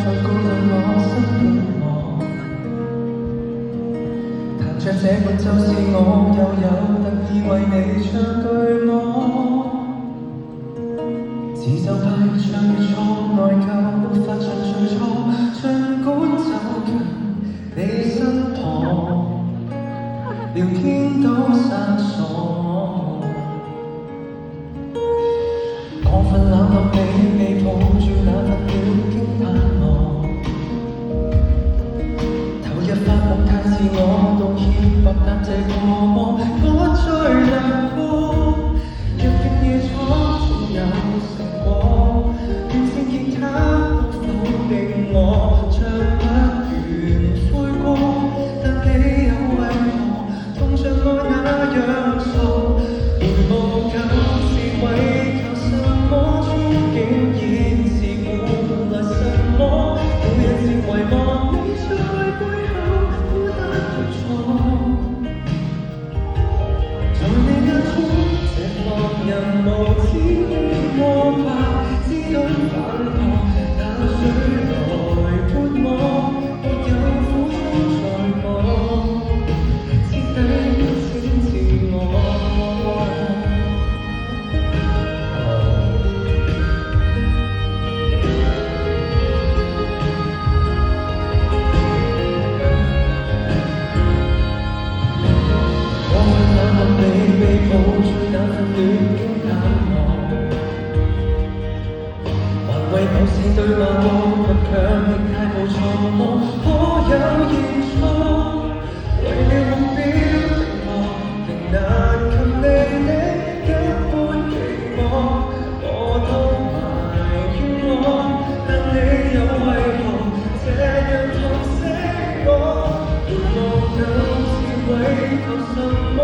在鼓勵我身邊我，彈着這個就是我，又有特意為你唱對我。自奏派越唱越錯，內疚沒法像最初，儘管走近你身旁，聊天都生疏。過分冷落你，被抱住那份表經盼望，投入發夢太自我，道歉薄淡這個夢，不再難過。若竟夜闖總有成果，完成吉他不否定我，像不願悔過，但你又為何同像愛那樣傻？回望舊時為求什麼，憧憬現時換來什麼？每日漸遺忘你在背後孤單獨坐，在你眼中這放任無知的魔法，只懂反駁，那水來潑我，沒有苦衷在我，徹底擱淺自我。我很冷漠地被抱住那份戀經淡忘，還為某事對罵過，卻強力太無錯，我可有認錯？為了目標定落，仍難及你的一般期望，我都埋怨我，但你又為何這樣痛惜我？回望舊時為求什麼？